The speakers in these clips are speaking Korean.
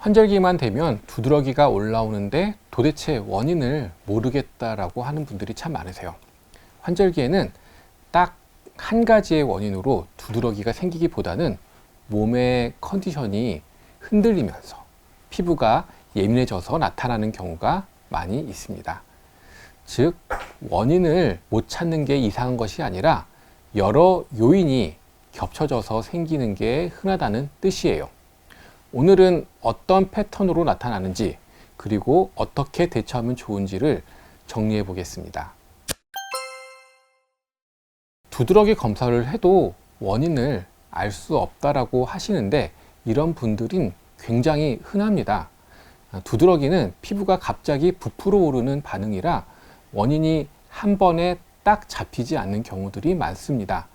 환절기만 되면 두드러기가 올라오는데 도대체 원인을 모르겠다라고 하는 분들이 참 많으세요. 환절기에는 딱 한 가지의 원인으로 두드러기가 생기기보다는 몸의 컨디션이 흔들리면서 피부가 예민해져서 나타나는 경우가 많이 있습니다. 즉, 원인을 못 찾는 게 이상한 것이 아니라 여러 요인이 겹쳐져서 생기는 게 흔하다는 뜻이에요. 오늘은 어떤 패턴으로 나타나는지, 그리고 어떻게 대처하면 좋은지를 정리해 보겠습니다. 두드러기 검사를 해도 원인을 알 수 없다라고 하시는데, 이런 분들은 굉장히 흔합니다. 두드러기는 피부가 갑자기 부풀어 오르는 반응이라 원인이 한 번에 딱 잡히지 않는 경우들이 많습니다.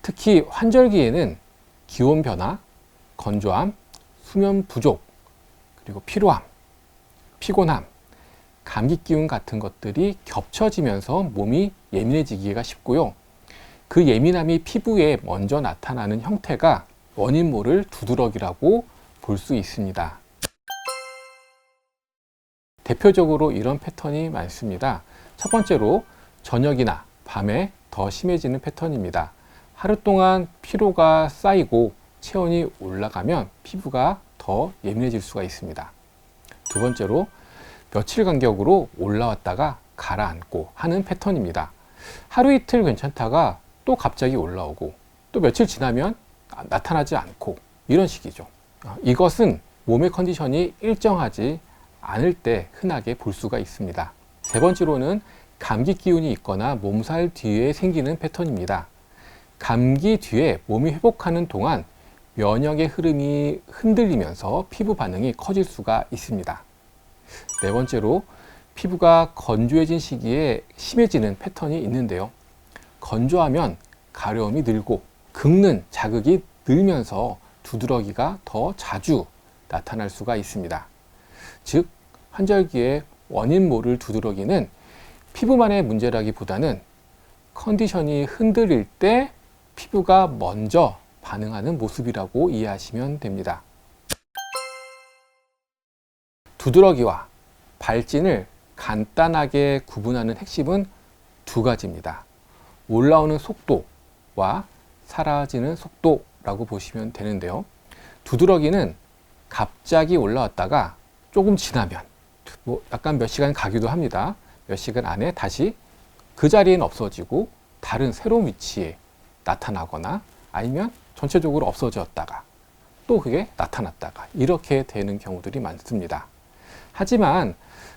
특히 환절기에는 기온 변화, 건조함, 수면 부족, 그리고 피로함, 피곤함, 감기 기운 같은 것들이 겹쳐지면서 몸이 예민해지기가 쉽고요. 그 예민함이 피부에 먼저 나타나는 형태가 원인 모를 두드러기라고 볼 수 있습니다. 대표적으로 이런 패턴이 많습니다. 첫 번째로 저녁이나 밤에 더 심해지는 패턴입니다. 하루 동안 피로가 쌓이고 체온이 올라가면 피부가 더 예민해질 수가 있습니다. 두 번째로 며칠 간격으로 올라왔다가 가라앉고 하는 패턴입니다. 하루 이틀 괜찮다가 또 갑자기 올라오고 또 며칠 지나면 나타나지 않고 이런 식이죠. 이것은 몸의 컨디션이 일정하지 않을 때 흔하게 볼 수가 있습니다. 세 번째로는 감기 기운이 있거나 몸살 뒤에 생기는 패턴입니다. 감기 뒤에 몸이 회복하는 동안 면역의 흐름이 흔들리면서 피부 반응이 커질 수가 있습니다. 네 번째로 피부가 건조해진 시기에 심해지는 패턴이 있는데요. 건조하면 가려움이 늘고 긁는 자극이 늘면서 두드러기가 더 자주 나타날 수가 있습니다. 즉, 환절기에 원인 모를 두드러기는 피부만의 문제라기보다는 컨디션이 흔들릴 때 피부가 먼저 반응하는 모습이라고 이해하시면 됩니다. 두드러기와 발진을 간단하게 구분하는 핵심은 두 가지입니다. 올라오는 속도와 사라지는 속도라고 보시면 되는데요. 두드러기는 갑자기 올라왔다가 조금 지나면 약간 몇 시간 가기도 합니다. 몇 시간 안에 다시 그 자리에는 없어지고 다른 새로운 위치에 나타나거나 아니면 전체적으로 없어졌다가 또 그게 나타났다가 이렇게 되는 경우들이 많습니다. 하지만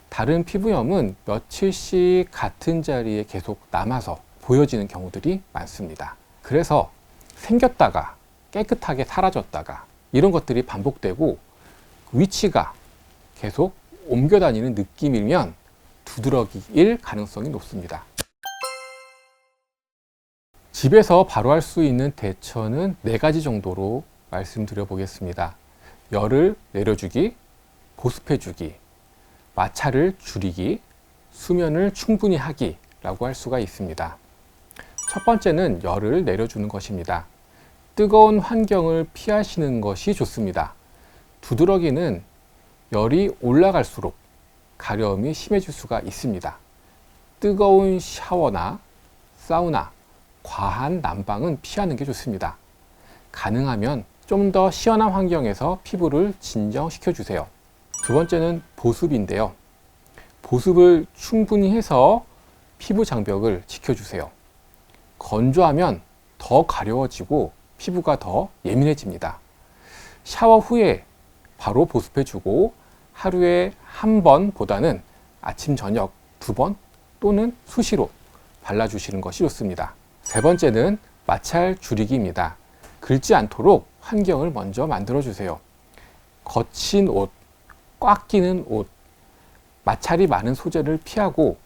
다른 피부염은 며칠씩 같은 자리에 계속 남아서 보여지는 경우들이 많습니다. 그래서 생겼다가 깨끗하게 사라졌다가 이런 것들이 반복되고 위치가 계속 옮겨 다니는 느낌이면 두드러기일 가능성이 높습니다. 집에서 바로 할 수 있는 대처는 4가지 정도로 말씀드려 보겠습니다. 열을 내려주기, 보습해주기, 마찰을 줄이기, 수면을 충분히 하기라고 할 수가 있습니다. 첫 번째는 열을 내려주는 것입니다. 뜨거운 환경을 피하시는 것이 좋습니다. 두드러기는 열이 올라갈수록 가려움이 심해질 수가 있습니다. 뜨거운 샤워나 사우나, 과한 난방은 피하는 게 좋습니다. 가능하면 좀 더 시원한 환경에서 피부를 진정시켜 주세요. 두 번째는 보습인데요. 보습을 충분히 해서 피부 장벽을 지켜주세요. 건조하면 더 가려워지고 피부가 더 예민해집니다. 샤워 후에 바로 보습해주고 하루에 한 번보다는 아침, 저녁 2번 또는 수시로 발라주시는 것이 좋습니다. 세 번째는 마찰 줄이기입니다. 긁지 않도록 환경을 먼저 만들어주세요. 거친 옷, 꽉 끼는 옷, 마찰이 많은 소재를 피하고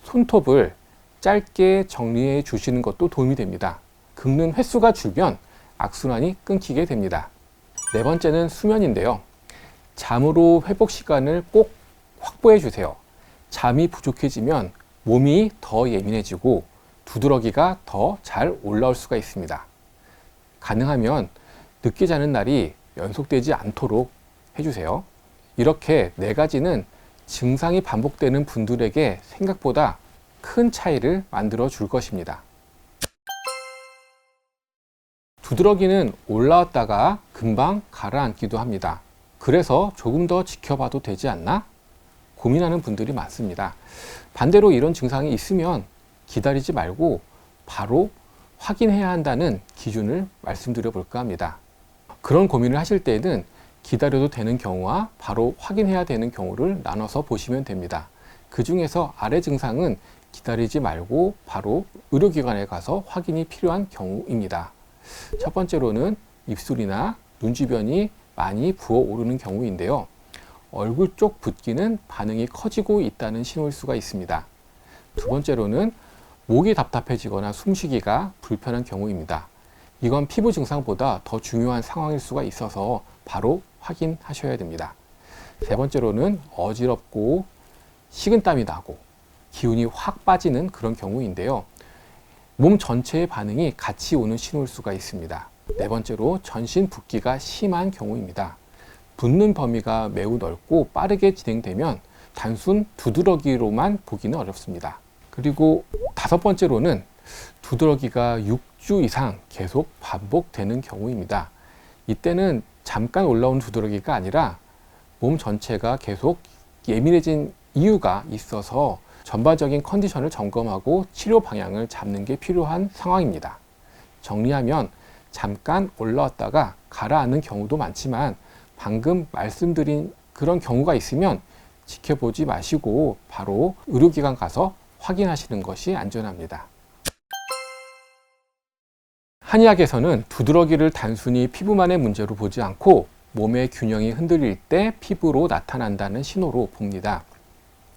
손톱을 짧게 정리해 주시는 것도 도움이 됩니다. 긁는 횟수가 줄면 악순환이 끊기게 됩니다. 네 번째는 수면인데요. 잠으로 회복 시간을 꼭 확보해 주세요. 잠이 부족해지면 몸이 더 예민해지고 두드러기가 더 잘 올라올 수가 있습니다. 가능하면 늦게 자는 날이 연속되지 않도록 해주세요. 이렇게 네 가지는 증상이 반복되는 분들에게 생각보다 큰 차이를 만들어 줄 것입니다. 두드러기는 올라왔다가 금방 가라앉기도 합니다. 그래서 조금 더 지켜봐도 되지 않나? 고민하는 분들이 많습니다. 반대로 이런 증상이 있으면 기다리지 말고 바로 확인해야 한다는 기준을 말씀드려 볼까 합니다. 그런 고민을 하실 때에는 기다려도 되는 경우와 바로 확인해야 되는 경우를 나눠서 보시면 됩니다. 그 중에서 아래 증상은 기다리지 말고 바로 의료기관에 가서 확인이 필요한 경우입니다. 첫 번째로는 입술이나 눈 주변이 많이 부어오르는 경우인데요. 얼굴 쪽 붓기는 반응이 커지고 있다는 신호일 수가 있습니다. 두 번째로는 목이 답답해지거나 숨쉬기가 불편한 경우입니다. 이건 피부 증상보다 더 중요한 상황일 수가 있어서 바로 확인하셔야 됩니다. 세 번째로는 어지럽고 식은땀이 나고 기운이 확 빠지는 그런 경우인데요. 몸 전체의 반응이 같이 오는 신호일 수가 있습니다. 네 번째로 전신 붓기가 심한 경우입니다. 붓는 범위가 매우 넓고 빠르게 진행되면 단순 두드러기로만 보기는 어렵습니다. 그리고 다섯 번째로는 두드러기가 6주 이상 계속 반복되는 경우입니다. 이때는 잠깐 올라온 두드러기가 아니라 몸 전체가 계속 예민해진 이유가 있어서 전반적인 컨디션을 점검하고 치료 방향을 잡는 게 필요한 상황입니다. 정리하면 잠깐 올라왔다가 가라앉는 경우도 많지만 방금 말씀드린 그런 경우가 있으면 지켜보지 마시고 바로 의료기관 가서 확인하시는 것이 안전합니다. 한의학에서는 두드러기를 단순히 피부만의 문제로 보지 않고 몸의 균형이 흔들릴 때 피부로 나타난다는 신호로 봅니다.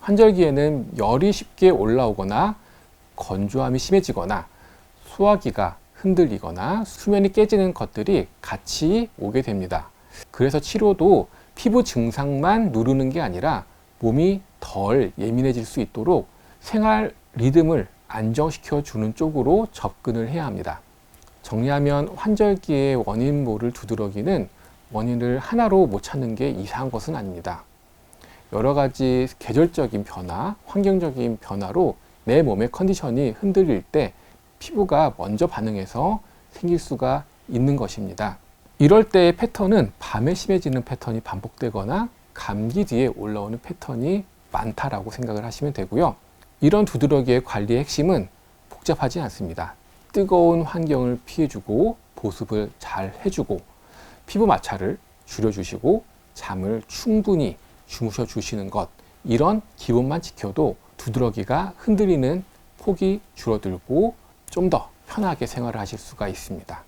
환절기에는 열이 쉽게 올라오거나 건조함이 심해지거나 소화기가 흔들리거나 수면이 깨지는 것들이 같이 오게 됩니다. 그래서 치료도 피부 증상만 누르는 게 아니라 몸이 덜 예민해질 수 있도록 생활 리듬을 안정시켜 주는 쪽으로 접근을 해야 합니다. 정리하면 환절기의 원인 모를 두드러기는 원인을 하나로 못 찾는 게 이상한 것은 아닙니다. 여러 가지 계절적인 변화, 환경적인 변화로 내 몸의 컨디션이 흔들릴 때 피부가 먼저 반응해서 생길 수가 있는 것입니다. 이럴 때의 패턴은 밤에 심해지는 패턴이 반복되거나 감기 뒤에 올라오는 패턴이 많다라고 생각을 하시면 되고요. 이런 두드러기의 관리의 핵심은 복잡하지 않습니다. 뜨거운 환경을 피해주고 보습을 잘 해주고 피부 마찰을 줄여주시고 잠을 충분히 주무셔 주시는 것, 이런 기본만 지켜도 두드러기가 흔들리는 폭이 줄어들고 좀 더 편하게 생활을 하실 수가 있습니다.